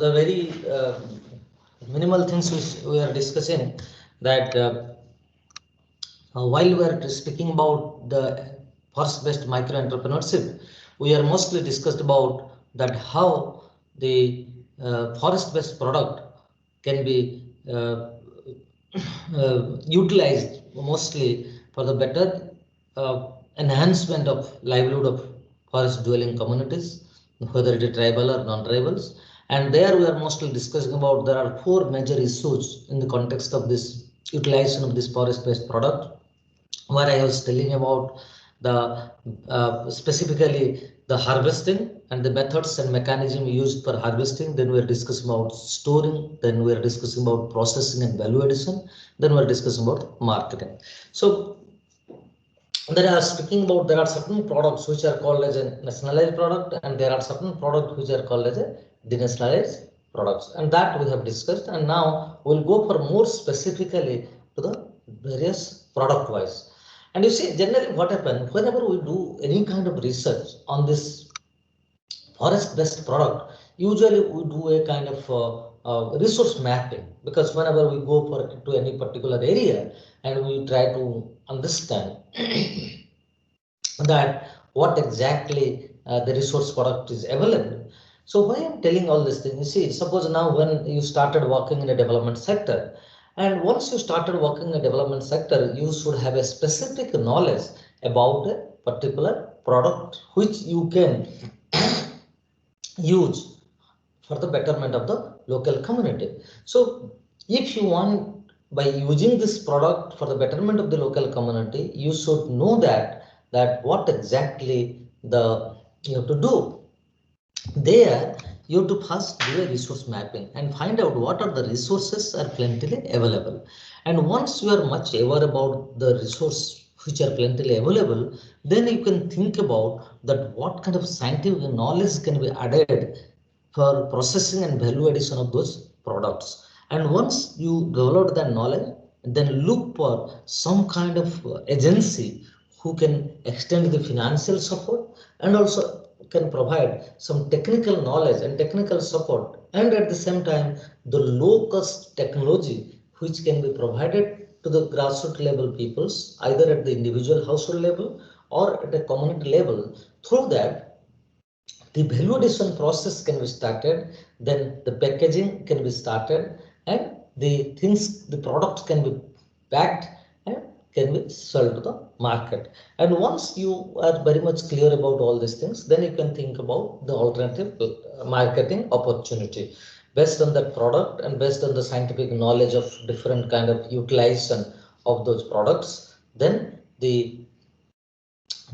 the very minimal things which we are discussing, that while we are speaking about the forest-based micro-entrepreneurship, we are mostly discussed about that how the forest-based product can be utilized mostly for the better enhancement of livelihood of forest dwelling communities, whether it is tribal or non-tribals. And there we are mostly discussing about there are four major issues in the context of this utilization of this forest-based product, where I was telling about the specifically the harvesting and the methods and mechanism used for harvesting. Then we are discussing about storing. Then we are discussing about processing and value addition. Then we are discussing about marketing. So there are speaking about there are certain products which are called as a nationalized product, and there are certain products which are called as a denationalized products, and that we have discussed. And now we'll go for more specifically to the various product wise. And you see, generally what happens whenever we do any kind of research on this forest based product, usually we do a kind of resource mapping, because whenever we go for to any particular area and we try to understand that what exactly the resource product is available. So why I'm telling all these things, you see, suppose now when you started working in a development sector, and once you started working in a development sector, you should have a specific knowledge about a particular product which you can use for the betterment of the local community. So if you want, by using this product for the betterment of the local community, you should know that what exactly you have to do. There you have to first do a resource mapping and find out what are the resources are plentifully available. And once you are much aware about the resource which are plentifully available, then you can think about that what kind of scientific knowledge can be added for processing and value addition of those products. And once you develop that knowledge, then look for some kind of agency who can extend the financial support and also can provide some technical knowledge and technical support, and at the same time the low cost technology which can be provided to the grassroots level peoples, either at the individual household level or at a community level. Through that, the value addition process can be started, then the packaging can be started, and the products can be packed and can be sold to the market. And once you are very much clear about all these things, then you can think about the alternative marketing opportunity based on that product and based on the scientific knowledge of different kind of utilization of those products. Then the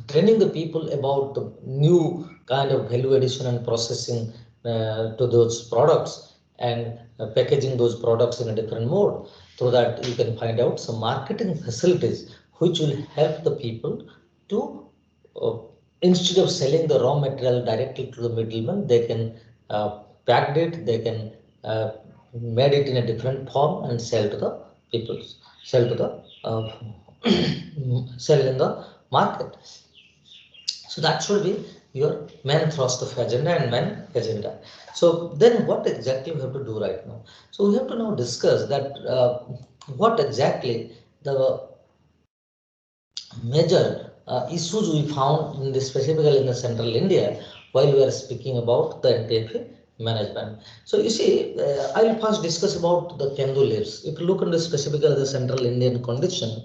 training the people about the new kind of value addition and processing to those products, and packaging those products in a different mode, so that you can find out some marketing facilities which will help the people to instead of selling the raw material directly to the middleman, they can pack it, they can made it in a different form and sell to the people, sell to the sell in the market. So that should be your main thrust of agenda and main agenda. So then what exactly we have to do right now? So we have to now discuss that what exactly the major issues we found in this, specifically in the central India, while we are speaking about the NTFA management. So you see, I'll first discuss about the kendu leaves. If you look into specifically the central Indian condition,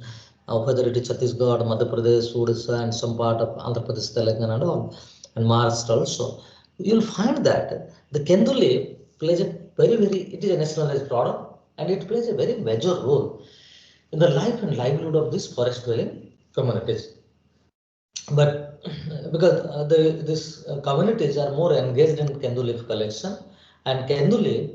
whether it is Chhattisgarh, Madhya Pradesh, Odisha, and some part of Andhra Pradesh, Telangana, and all, and Maharashtra also, you'll find that the kendu leaf plays a it is a nationalized product, and it plays a very major role in the life and livelihood of these forest dwelling communities. But because these communities are more engaged in kendu leaf collection, and kendu leaf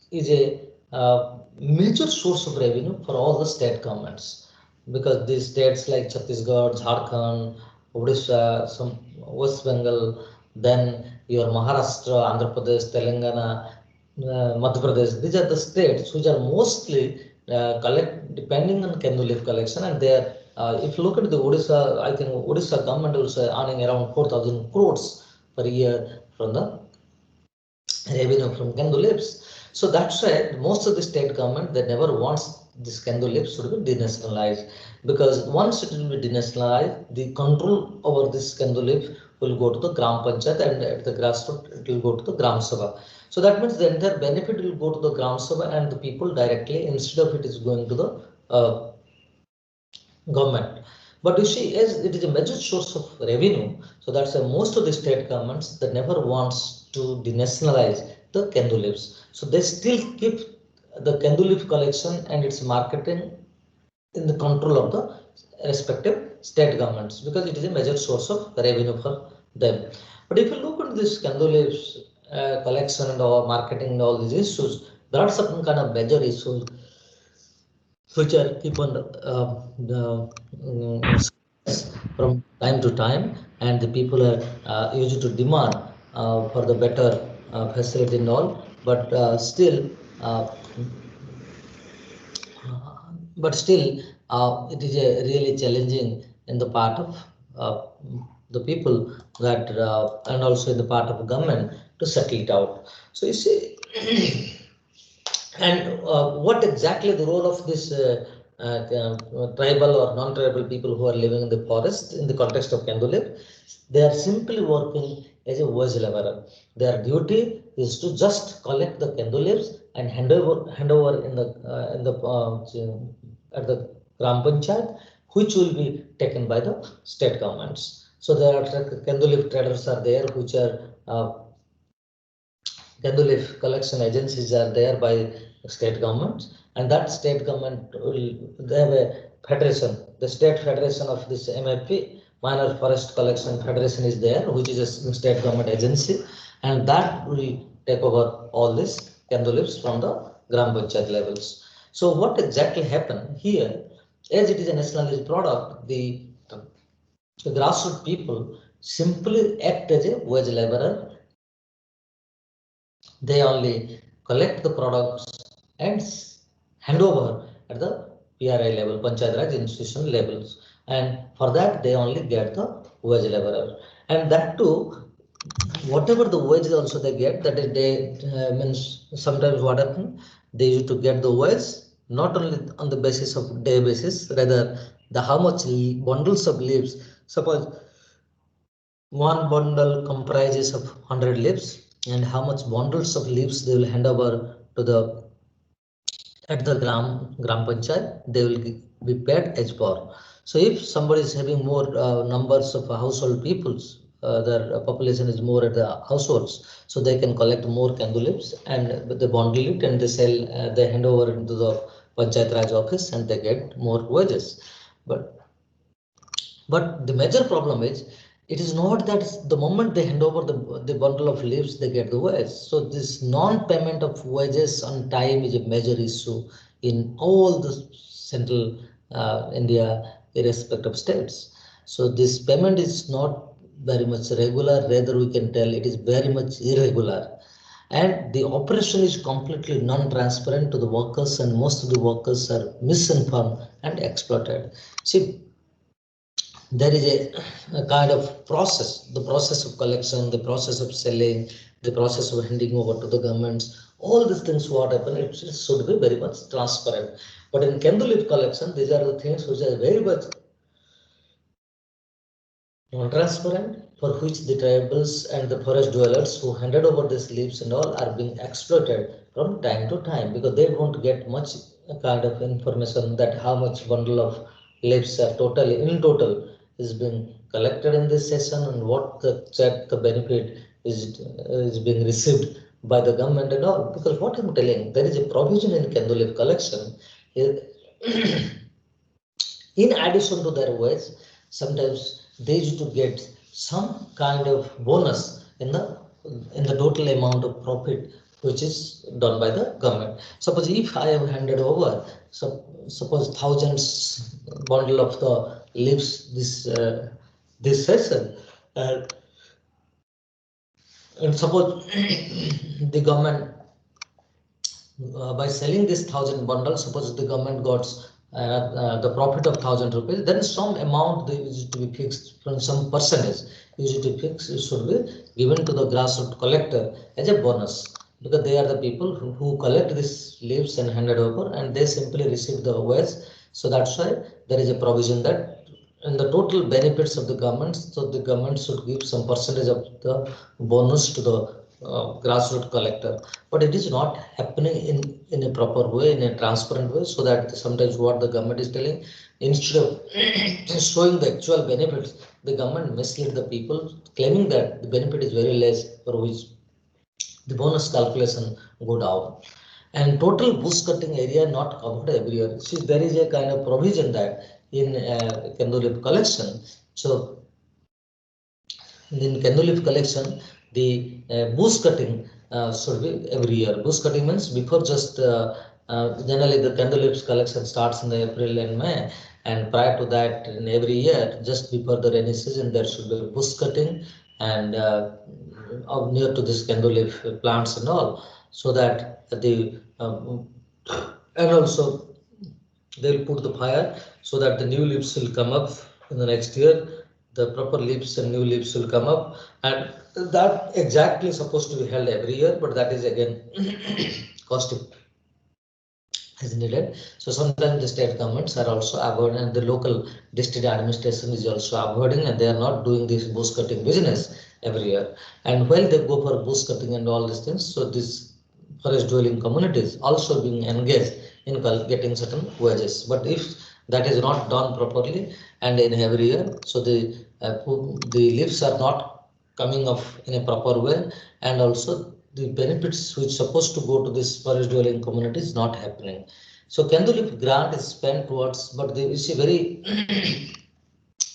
is a major source of revenue for all the state governments, because these states like Chhattisgarh, Jharkhand, Odisha, some West Bengal, then your Maharashtra, Andhra Pradesh, Telangana, Madhya Pradesh, these are the states which are mostly depending on kendu leaf collection, and they are if you look at the Odisha, I think Odisha government is earning around 4,000 crores per year from the revenue from Kandu leaves. So that's why most of the state government, they never wants this Kandu leaves to be denationalized, because once it will be denationalized, the control over this Kandu leaf will go to the Gram Panchayat, and at the grassroots it will go to the Gram Sabha. So that means the entire benefit will go to the Gram Sabha and the people directly, instead of it is going to the government. But you see, as it is a major source of revenue, so that's why most of the state governments, they never wants to denationalize the Kendu leaves. So they still keep the Kendu leaf collection and its marketing in the control of the respective state governments, because it is a major source of revenue for them. But if you look at this Kendu leaves collection and all marketing and all these issues, there are certain kind of major issues which are keep on from time to time, and the people are used to demand for the better facility and all, but uh, still it is a really challenging in the part of uh, the people that and also in the part of government to settle it out. So you see, and what exactly the role of this tribal or non-tribal people who are living in the forest in the context of Kendulip? They are simply working as a wage laborer. Their duty is to just collect the Kendulips and hand over at the Gram Panchayat, which will be taken by the state governments. So there are Kendulip traders are there, which are Gandulif collection agencies are there by state governments, and that state government will, they have a federation. The state federation of this MFP, Minor Forest Collection Federation, is there, which is a state government agency, and that will take over all this Gandulifs from the Gram Panchayat levels. So what exactly happened here? As it is a nationalized product, the grassroots people simply act as a wage laborer. They only collect the products and hand over at the PRI level, Panchayat Raj institution levels, and for that they only get the wage laborer, and that too, whatever the wage also they get, that is they means sometimes what happen, they used to get the wage not only on the basis of day basis, rather the how much bundles of leaves. Suppose one bundle comprises of 100 leaves, and how much bundles of leaves they will hand over to the at the gram panchayat, they will be paid as per. So if somebody is having more numbers of household peoples, their population is more at the households, so they can collect more kandu leaves and they bundle it and they sell, they hand over into the panchayat raj office and they get more wages. But the major problem is, it is not that the moment they hand over the bundle of leaves, they get the wage. So this non-payment of wages on time is a major issue in all the central India, irrespective of states. So this payment is not very much regular, rather we can tell it is very much irregular. And the operation is completely non-transparent to the workers, and most of the workers are misinformed and exploited. See, there is a kind of process, the process of collection, the process of selling, the process of handing over to the governments, all these things what happen, it should be very much transparent. But in candle leaf collection, these are the things which are very much non-transparent, for which the tribals and the forest dwellers who handed over these leaves and all are being exploited from time to time, because they don't get much kind of information that how much bundle of leaves are totally in total is being collected in this session, and what the benefit is being received by the government and all. Because what I'm telling, there is a provision in candle leaf collection. In addition to their wage, sometimes they used to get some kind of bonus in the total amount of profit which is done by the government. Suppose if I have handed over, suppose thousands bundle of the leaves this session, uh, and suppose the government by selling this 1,000 bundles, suppose the government got the profit of 1,000 rupees, then some amount they used to be fixed from some percentage used to be fixed, it should be given to the grassroots collector as a bonus. because they are the people who collect these leaves and hand it over, and they simply receive the wage. So that's why there is a provision that in the total benefits of the government, so the government should give some percentage of the bonus to the grassroots collector. But it is not happening in a proper way, in a transparent way, so that sometimes what the government is telling, instead of showing the actual benefits, the government mislead the people, claiming that the benefit is very less, for which the bonus calculation go down. And total bush cutting area not covered every year. See, there is a kind of provision that in Kendu leaf collection. So in Kendu leaf collection, the bush cutting should be every year. Bush cutting means before just generally the Kendu leaves collection starts in the April and May, and prior to that, in every year, just before the rainy season, there should be bush cutting and near to this Kendu leaf plants and all, so that the and also they'll put the fire so that the new leaves will come up in the next year. The proper leaves and new leaves will come up, and that exactly supposed to be held every year, but that is again cost is needed. So sometimes the state governments are also avoiding, and the local district administration is also avoiding, and they are not doing this bush cutting business every year. And while they go for bush cutting and all these things, so this forest dwelling communities also being engaged in getting certain wages. But if that is not done properly and in every year, so the leaves are not coming up in a proper way, and also the benefits which supposed to go to this forest dwelling community is not happening. So Kendu leaf grant is spent towards, but you see very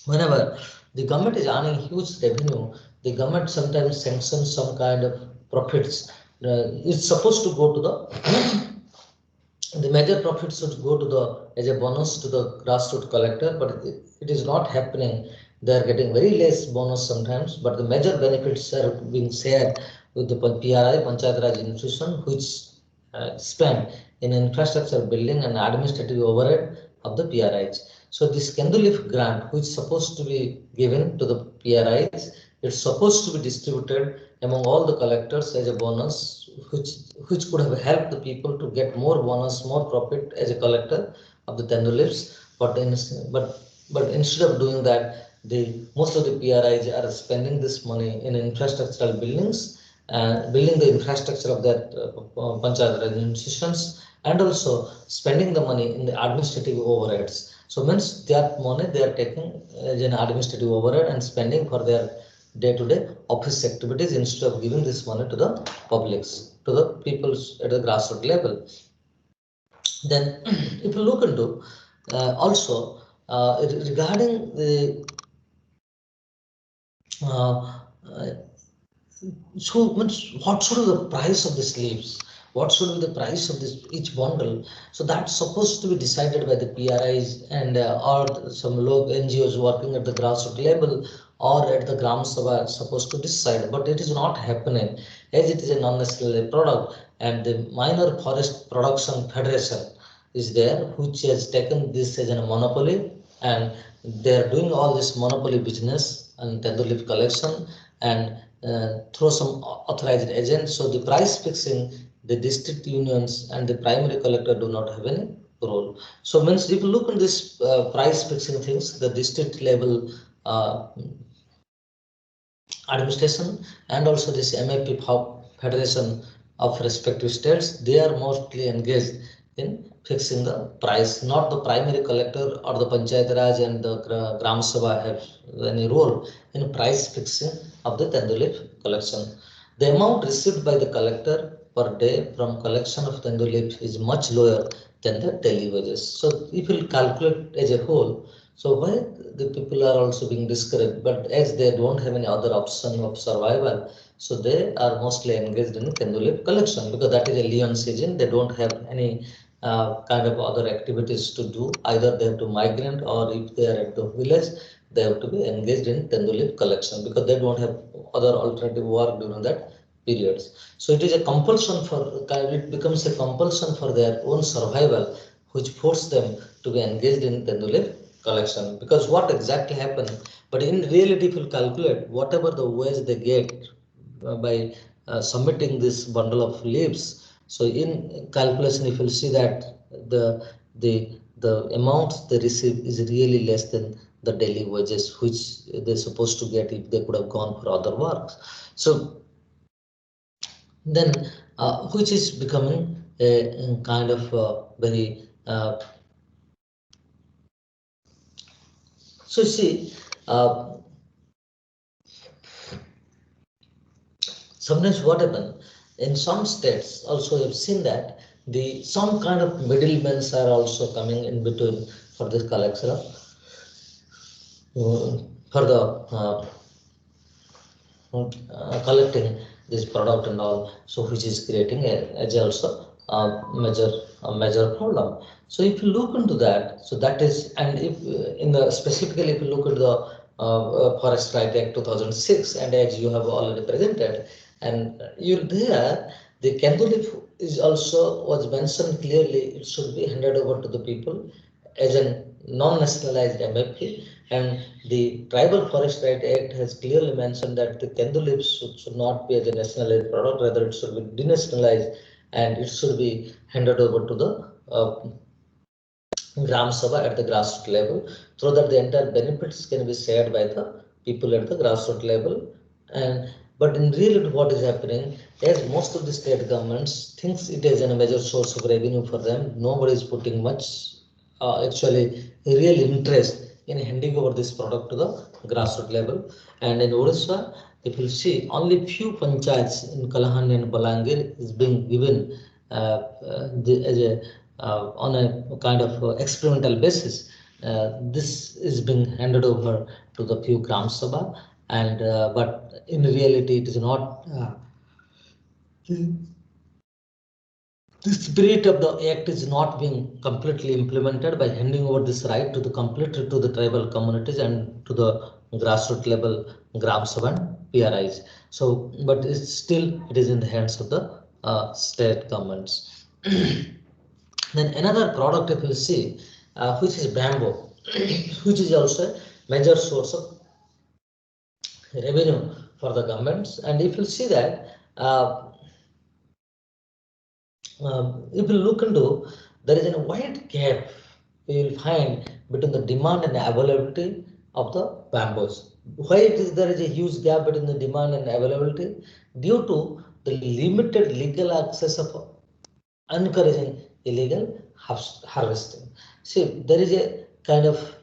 whenever the government is earning huge revenue, the government sometimes sanctions some kind of profits. It's supposed to go to the major profits should go to the as a bonus to the grassroots collector, but it is not happening. They are getting very less bonus sometimes, but the major benefits are being shared with the PRI, Panchayat Raj institution, which spend in infrastructure building and administrative overhead of the PRIs. So this Kendu leaf grant, which is supposed to be given to the PRIs, it's supposed to be distributed among all the collectors as a bonus, which could have helped the people to get more bonus, more profit as a collector of the tendu leaves. But instead of doing that, the most of the PRIs are spending this money in infrastructural buildings, building the infrastructure of that panchayat institutions, and also spending the money in the administrative overheads. So means that money they are taking as an administrative overhead and spending for their day-to-day office activities, instead of giving this money to the publics, to the people at the grassroots level. Then if you look into also regarding the so means what should be the price of these leaves, what should be the price of this each bundle, so that's supposed to be decided by the PRIs and or some local NGOs working at the grassroots level or at the gram sabha supposed to decide, but it is not happening, as it is a non-necessary product. And the minor forest production federation is there, which has taken this as a monopoly, and they are doing all this monopoly business and tendu leaf collection, and through some authorized agents. So the price fixing, the district unions and the primary collector do not have any role. So means if you look at this price fixing things, the district level administration and also this MAP federation of respective states, they are mostly engaged in fixing the price, not the primary collector or the Panchayat Raj and the Gram Sabha have any role in price fixing of the tendu leaf collection. The amount received by the collector per day from collection of tendu leaf is much lower than the daily wages. So if you calculate as a whole, so why the people are also being discouraged, but as they don't have any other option of survival, so they are mostly engaged in tendu leaf collection, because that is a lean season. They don't have any kind of other activities to do. Either they have to migrate, or if they are at the village, they have to be engaged in tendu leaf collection, because they don't have other alternative work during that periods. So it is a compulsion for, it becomes a compulsion for their own survival, which force them to be engaged in tendu leaf collection. Because what exactly happened, but in reality if you calculate whatever the wage they get by submitting this bundle of leaves. So in calculation, if you see that the amount they receive is really less than the daily wages which they're supposed to get if they could have gone for other works. So then which is becoming a kind of very so see sometimes what happen in some states also you've seen that the some kind of middlemen are also coming in between for this collection for the collecting this product and all, so which is creating as also a major problem. So if you look into that, so that is, and if in the specifically if you look at the Forest Right Act 2006, and as you have already presented, and you there the candle leaf is also was mentioned clearly. It should be handed over to the people as a non-nationalized MFP, and the Tribal Forest Right Act has clearly mentioned that the Kendu leaves should not be as a nationalized product, rather it should be denationalized and it should be handed over to the Gram Sabha at the grassroots level, so that the entire benefits can be shared by the people at the grassroots level. And but in reality, what is happening, as most of the state governments thinks it is a major source of revenue for them, nobody is putting much actually real interest in handing over this product to the grassroots level. And in Odisha, if you see, only few panchayats in Kalahandi and Balangir is being given as a on a kind of experimental basis. This is being handed over to the few Gram Sabha, and but in reality, it is not. The spirit of the act is not being completely implemented by handing over this right to the completely to the tribal communities and to the grassroots level Gram Sabha and PRIs. So, but it's still it is in the hands of the state governments. Then another product if you see, which is bamboo, which is also a major source of revenue for the governments. And if you see that, if you look into, there is a wide gap you will find between the demand and availability of the bamboos. Why it is there is a huge gap between the demand and availability? Due to the limited legal access of encouraging illegal harvesting. See, there is a kind of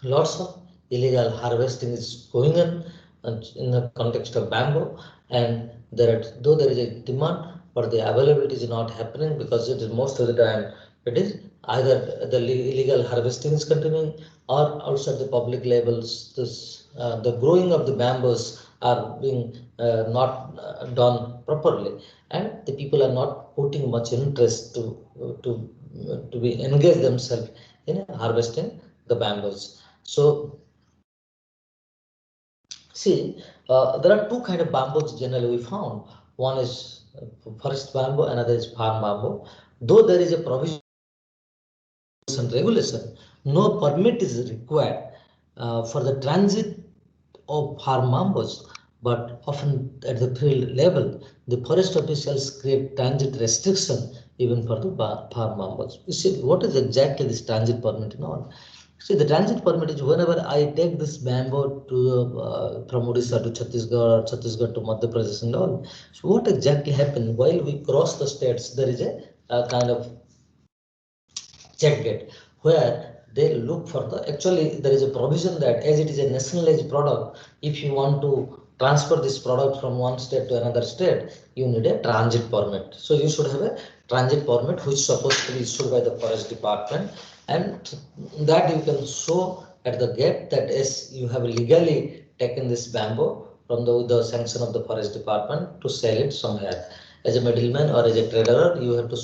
lots of illegal harvesting is going on in the context of bamboo, and though there is a demand, but the availability is not happening because it is most of the time it is either the illegal harvesting is continuing or also at the public levels this the growing of the bamboos are being not done properly, and the people are not putting much interest to be engage themselves in harvesting the bamboos. So see, there are two kind of bamboos generally we found. One is forest bamboo, another is farm bamboo. Though there is a provision and regulation, no permit is required for the transit of farm bamboos. But often at the field level, the forest officials create transit restriction even for the farm bamboos. You see, what is exactly this transit permit and all? See, the transit permit is whenever I take this bamboo to from Odisha to Chhattisgarh or Chhattisgarh to Madhya Pradesh and all. So what exactly happened while we cross the states? There is a kind of check gate where they look for the actually there is a provision that as it is a nationalized product, if you want to transfer this product from one state to another state, you need a transit permit. So you should have a transit permit which is supposed to be issued by the forest department, and that you can show at the gate that as you have legally taken this bamboo from the sanction of the forest department to sell it somewhere. As a middleman or as a trader, you have to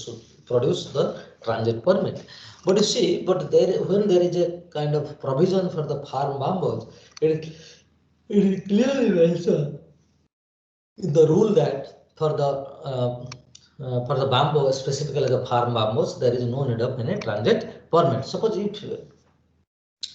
produce the transit permit. But you see, but there when there is a kind of provision for the farm bamboos, it is clearly mentioned in the rule that for the bamboo, specifically the farm bamboos, there is no need of any transit permit. Suppose if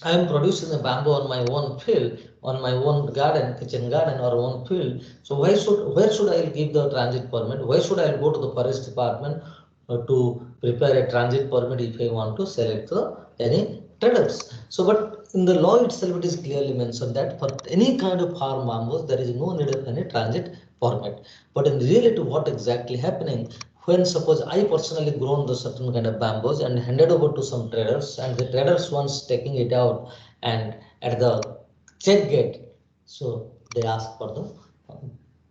I am producing the bamboo on my own field, on my own garden, kitchen garden or own field. So where should I give the transit permit? Why should I go to the forest department to prepare a transit permit if I want to sell it to any traders? So, but in the law itself, it is clearly mentioned that for any kind of farm bamboos, there is no need of any transit permit. But in reality, what exactly happening? When suppose I personally grown the certain kind of bamboos and handed over to some traders, and the traders once taking it out and at the check gate, so they ask for the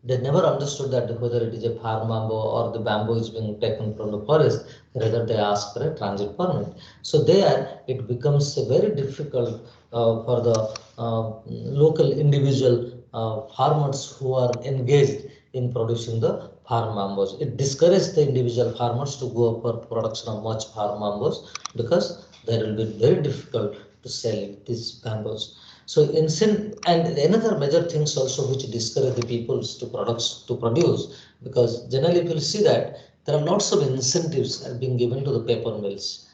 they never understood that whether it is a farm bamboo or the bamboo is being taken from the forest, rather they ask for a transit permit. So there it becomes very difficult for the local individual farmers who are engaged in producing the farm bamboos. It discourages the individual farmers to go for production of much farm bamboos because there will be very difficult to sell these bamboos. So and another major things also which discourage the peoples to produce, because generally if you see that there are lots of incentives are being given to the paper mills.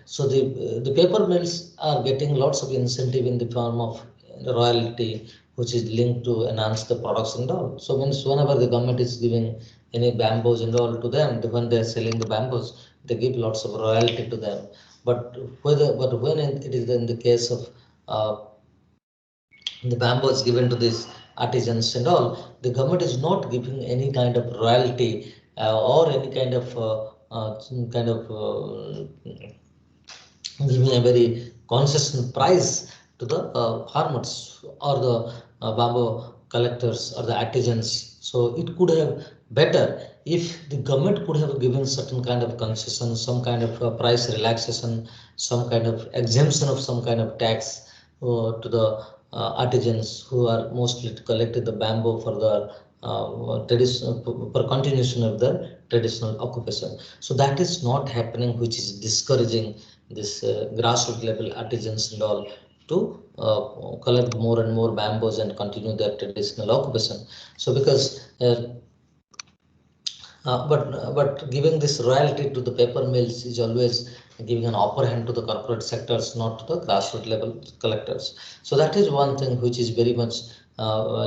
So the paper mills are getting lots of incentive in the form of royalty, which is linked to enhance the products and all. So means whenever the government is giving any bamboos and all to them, when they are selling the bamboos, they give lots of royalty to them. But when it is in the case of uh, the bamboo is given to these artisans and all, the government is not giving any kind of royalty or any kind of some kind of giving a very concession price to the farmers or the bamboo collectors or the artisans. So it could have better if the government could have given certain kind of concession, some kind of price relaxation, some kind of exemption of some kind of tax to the artisans who are mostly collected the bamboo for the traditional for continuation of the traditional occupation. So that is not happening, which is discouraging this grassroots level artisans and all to collect more and more bamboos and continue their traditional occupation. So because but giving this royalty to the paper mills is always giving an upper hand to the corporate sectors, not to the grassroots level collectors. So that is one thing which is very much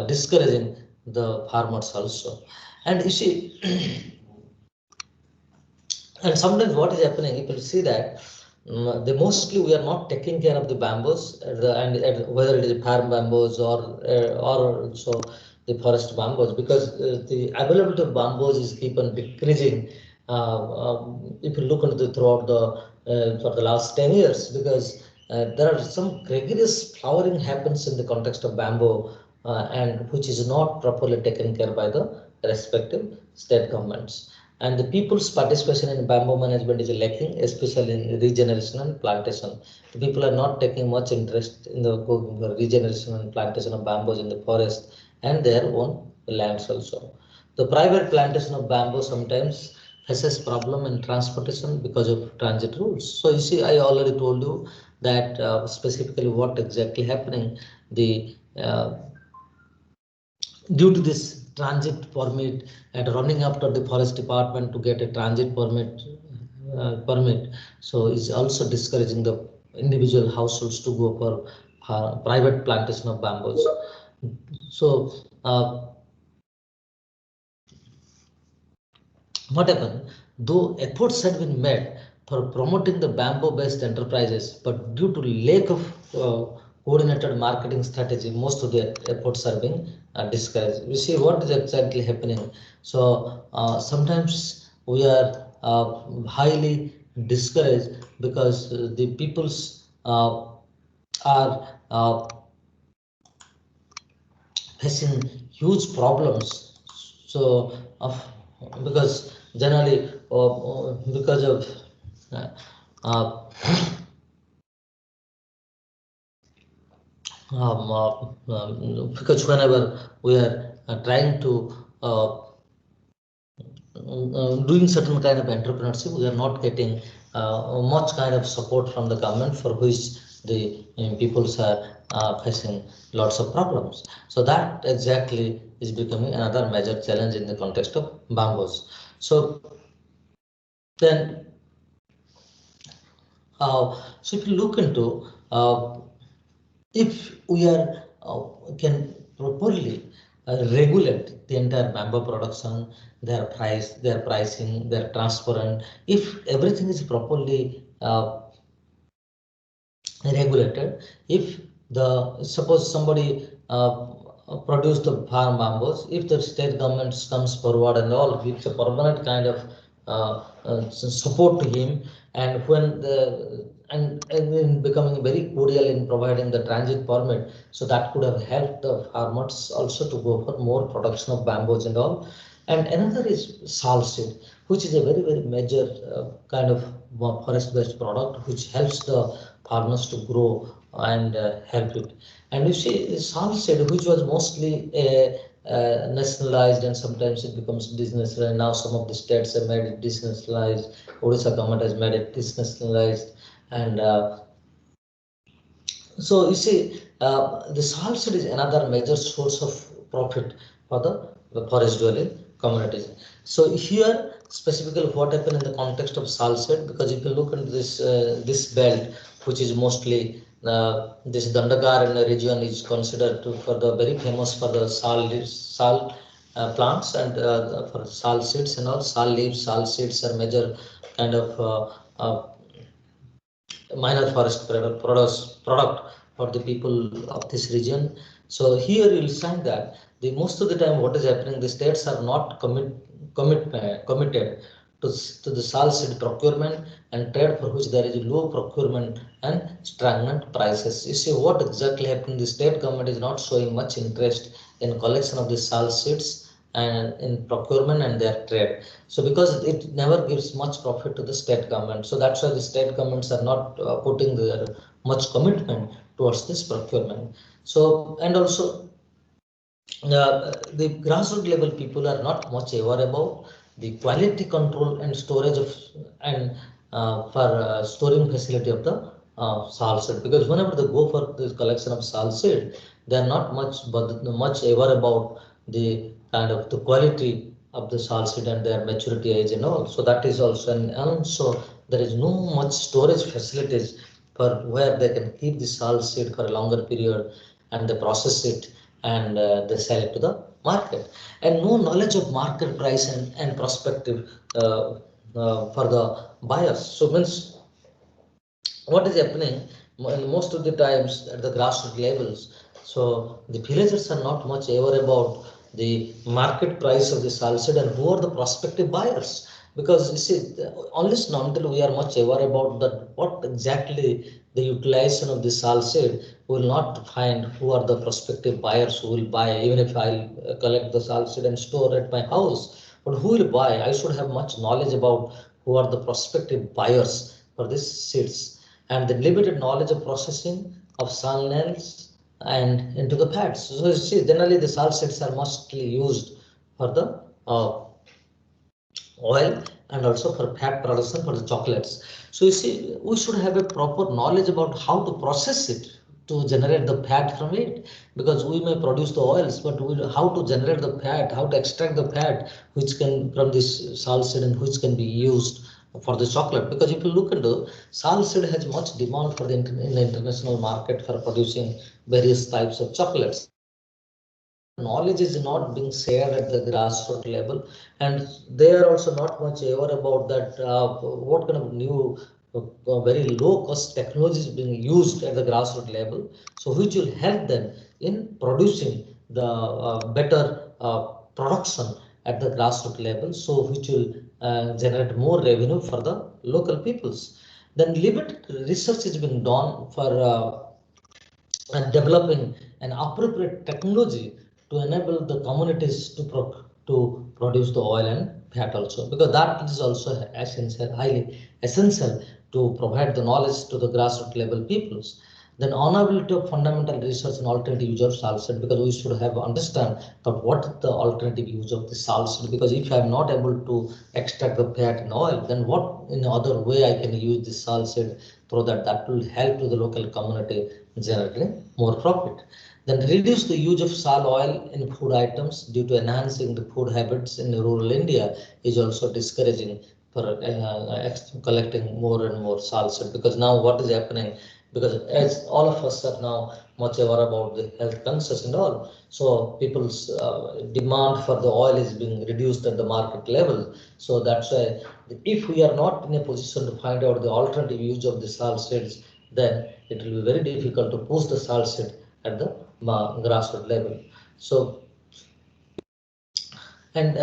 discouraging the farmers also. And you see, and sometimes what is happening, you will see that the mostly we are not taking care of the bamboos, whether it is farm bamboos or also the forest bamboos, because the availability of bamboos is keep on decreasing. If you look into throughout the for the last 10 years, because there are some gregarious flowering happens in the context of bamboo, and which is not properly taken care by the respective state governments, and the people's participation in bamboo management is lacking, especially in regeneration and plantation. The people are not taking much interest in the regeneration and plantation of bamboos in the forest and their own lands also. The private plantation of bamboo sometimes faces problem in transportation because of transit rules. So you see, I already told you that specifically what exactly happening. The Due to this transit permit and running after the forest department to get a transit permit, so is also discouraging the individual households to go for private plantation of bamboos. So what happened, though efforts had been made for promoting the bamboo based enterprises, but due to lack of coordinated marketing strategy, most of the efforts are being discouraged. We see what is exactly happening. So sometimes we are highly discouraged because the peoples are facing huge problems. So, because generally, because of uh, uh, because whenever we are trying to doing certain kind of entrepreneurship, we are not getting much kind of support from the government, for which the peoples are facing lots of problems. So that exactly is becoming another major challenge in the context of bamboos. So then, so if you look into if we are can properly regulate the entire bamboo production, their price, their pricing, their transparent, if everything is properly regulated, if the suppose somebody produce the farm bamboos, if the state government comes forward and all gives a permanent kind of support to him, and when the and in becoming very cordial in providing the transit permit, so that could have helped the farmers also to go for more production of bamboos and all. And another is sal seed, which is a very major kind of forest based product which helps the farmers to grow and help it. And you see sal seed, which was mostly a nationalized, and sometimes it becomes business, and now some of the states have made it denationalized. Odisha government has made it denationalized. And so you see, the salt seed is another major source of profit for the forest dwelling communities. So here, specifically, what happened in the context of salt seed, because if you look into this belt, which is mostly this Dandagar in the region, is considered to, for the very famous for the sal plants, and for sal seeds and all. Sal leaves, sal seeds are major kind of minor forest product for the people of this region. So here you will find that the most of the time what is happening, the states are not committed to the sal seed procurement and trade, for which there is low procurement and stagnant prices. You see what exactly happened, the state government is not showing much interest in collection of the sal seeds and in procurement and their trade. So because it never gives much profit to the state government, so that's why the state governments are not putting their much commitment towards this procurement. So and also the grassroots level people are not much aware about the quality control and storage of and for storing facility of the salt seed, because whenever they go for the collection of salt seed, they are not much aware about the kind of the quality of the salt seed and their maturity age and all. So that is also and also there is no much storage facilities for where they can keep the salt seed for a longer period, and they process it, and they sell it to the market, and no knowledge of market price and prospective for the buyers. So means what is happening most of the times at the grassroots levels, so the villagers are not much aware about the market price of the salsa and who are the prospective buyers, because you see unless and until we are much aware about that what exactly the utilization of the salsa, we will not find who are the prospective buyers who will buy. Even if I'll collect the salsa and store at my house, but who will buy? I should have much knowledge about who are the prospective buyers for these seeds, and the limited knowledge of processing of nails and into the fats. So you see, generally the salt seeds are mostly used for the oil and also for fat production for the chocolates. So you see, we should have a proper knowledge about how to process it to generate the fat from it, because we may produce the oils, but how to generate the fat, how to extract the fat which can from this salt seed and which can be used for the chocolate. Because if you look into salt seed has much demand for in the international market for producing various types of chocolates. Knowledge is not being shared at the grassroots level, and they are also not much aware about that what kind of new very low cost technology is being used at the grassroots level, so which will help them in producing the better production at the grassroots level, so which will generate more revenue for the local peoples. Then limited research is being done for and developing an appropriate technology to enable the communities to produce the oil and fat also, because that is also essential, highly essential to provide the knowledge to the grassroots level peoples. Then honorability of fundamental research and alternative use of salt seed, because we should have understand that what is the alternative use of the salt seed, because if I am not able to extract the fat and oil, then what in other way I can use the salt seed, so that will help to the local community generating more profit. Then reduce the use of sal oil in food items due to enhancing the food habits in rural India is also discouraging for collecting more and more sal seed, because now what is happening, because as all of us are now much aware about the health concerns and all. So people's demand for the oil is being reduced at the market level. So that's why if we are not in a position to find out the alternative use of the salt seeds, then it will be very difficult to push the salt seed at the grassroots level. So and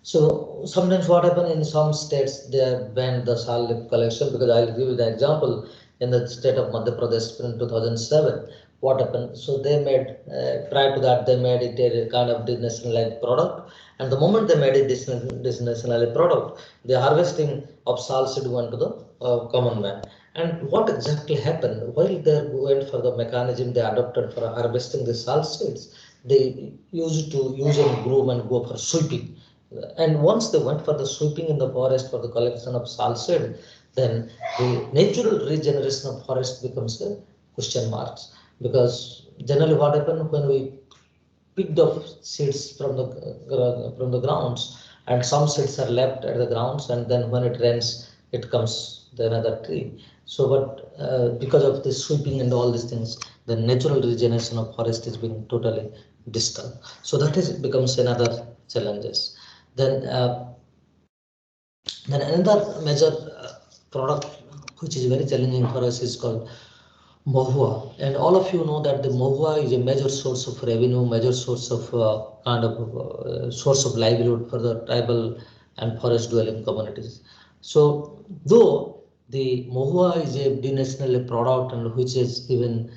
so sometimes what happen in some states, they have banned the salt leaf collection, because I'll give you the example in the state of Madhya Pradesh in 2007. What happened? So they made prior to that they made it a kind of denationalized product, and the moment they made it denationalized product, the harvesting of salt seed went to the common man. And what exactly happened? While they went for the mechanism they adopted for harvesting the salt seeds, they used to use a broom and go for sweeping. And once they went for the sweeping in the forest for the collection of salt seed, then the natural regeneration of forest becomes a question marks. Because generally what happened when we picked up seeds from the grounds, and some seeds are left at the grounds, and then when it rains it comes the another tree. So but because of the sweeping and all these things, the natural regeneration of forest is being totally disturbed. So that is becomes another challenges. Then then another major product which is very challenging for us is called Mohua. And all of you know that the Mohua is a major source of revenue, major source of source of livelihood for the tribal and forest dwelling communities. So though the Mohua is a denational product and which is even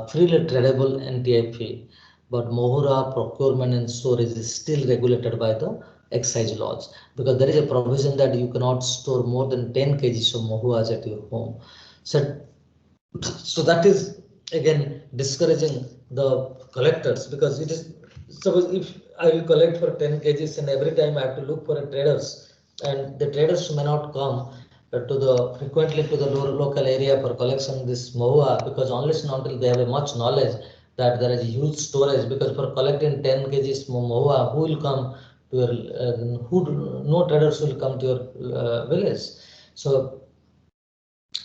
freely tradable NTIP, but Mohura procurement and storage is still regulated by the excise laws, because there is a provision that you cannot store more than 10 kgs of Mohuas at your home. So that is again discouraging the collectors, because it is, suppose if I will collect for 10 kgs and every time I have to look for a traders, and the traders may not come to the frequently to the local area for collection this mohua, because unless and until they have a much knowledge that there is a huge storage, because for collecting 10 kgs mohua, who will come to your no traders will come to your village. So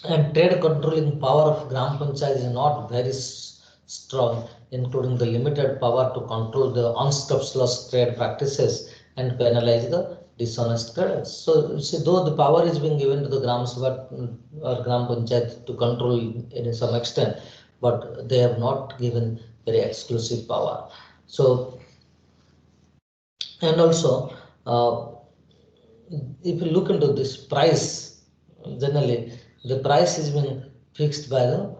and trade controlling power of Gram Panchayat is not very strong, including the limited power to control the unscrupulous trade practices and penalize the dishonest traders. So, see, though the power is being given to the Gram Sabha or Gram Panchayat to control in some extent, but they have not given very exclusive power. So, and also, if you look into this price, generally the price has been fixed by the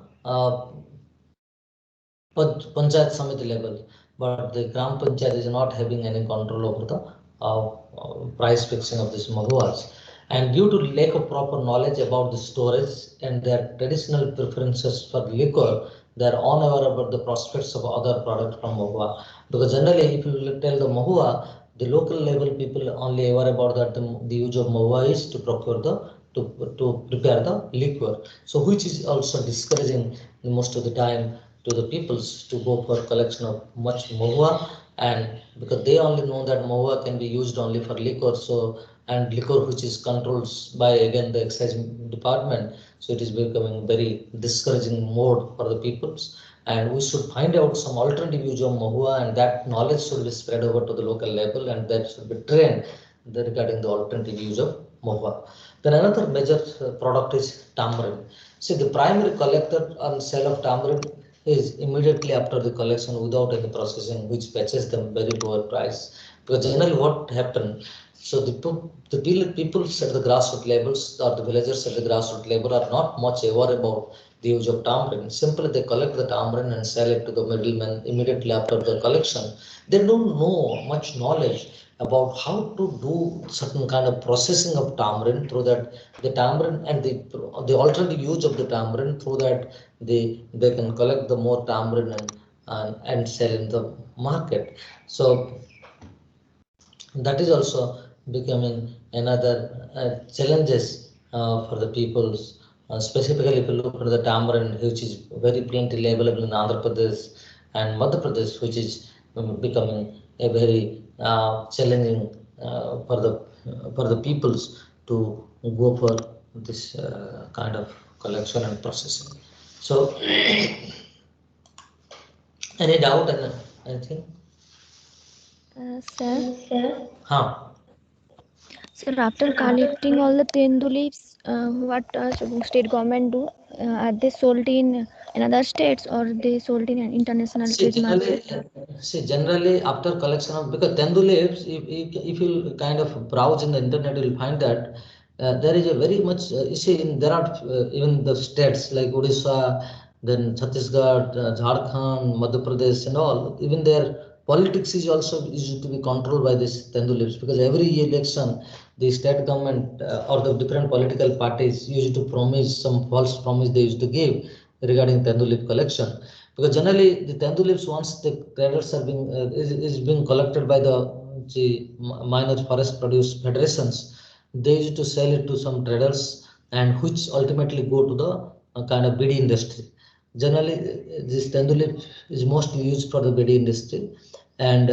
Panchayat Samiti level, but the Gram Panchayat is not having any control over the price fixing of these mahuas. And due to lack of proper knowledge about the storage and their traditional preferences for liquor, they are unaware about the prospects of other products from mahua. Because generally, if you tell the mahua, the local level people only aware about that the use of mahua is to procure the to prepare the liquor. So which is also discouraging most of the time to the peoples to go for collection of much mahua, and because they only know that mahua can be used only for liquor. So and liquor which is controlled by again the excise department, so it is becoming very discouraging mode for the peoples. And we should find out some alternative use of mahua, and that knowledge should be spread over to the local level, and that should be trained regarding the alternative use of mahua. Then another major product is tamarind. See, the primary collector and sale of tamarind is immediately after the collection without any processing, which fetches them very lower price. Because generally what happened, so the people at the grassroots levels or the villagers at the grassroots level are not much aware about the use of tamarind. Simply they collect the tamarind and sell it to the middleman immediately after the collection. They don't know much knowledge about how to do certain kind of processing of tamarind, through that the tamarind and the alternative use of the tamarind, through that they can collect the more tamarind and sell in the market. So that is also becoming another challenges for the peoples. Specifically, if you look at the tamarind, which is very plenty available in Andhra Pradesh and Madhya Pradesh, which is becoming a very challenging for the peoples to go for this kind of collection and processing. So, any doubt and anything? Sir, Huh. sir, after collecting all the tendu leaves, what state government do? Are they sold in another states or they sold in an international See, trade generally, market? generally after collection of because tendu leaves, if you kind of browse in the internet, you'll find that there is a very much. You see, there are even the states like Odisha, then Chhattisgarh, Jharkhand, Madhya Pradesh, and all. Even their politics is also used to be controlled by this tendu leaves because every election, the state government or the different political parties used to promise some false promise they used to give regarding tendu leaf collection because generally the tendu leaves once the traders are being is being collected by the minor forest produce federations, they used to sell it to some traders and which ultimately go to the kind of BD industry. Generally, this tendu leaf is mostly used for the BD industry, and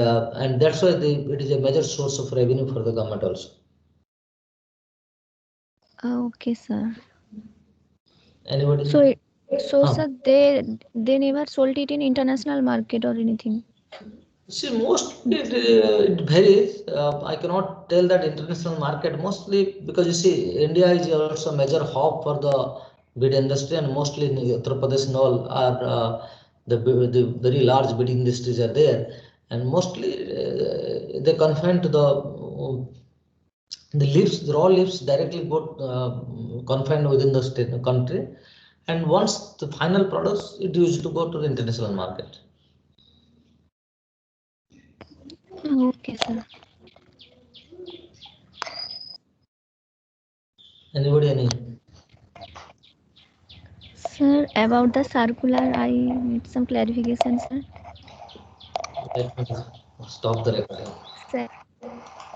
that's why it is a major source of revenue for the government also. Okay, sir. Anybody? So, so Huh. sir, they never sold it in international market or anything. See, mostly it varies. I cannot tell that international market mostly because you see, India is also a major hub for the bead industry, and mostly in Uttar Pradesh and all are the very large bead industries are there, and mostly they confine to the leaves, the raw leaves directly go confined within the state country, and once the final products, it used to go to the international market. Okay, sir. Anybody any? Sir, about the circular, I need some clarification, sir. Let me stop the recording. Sir,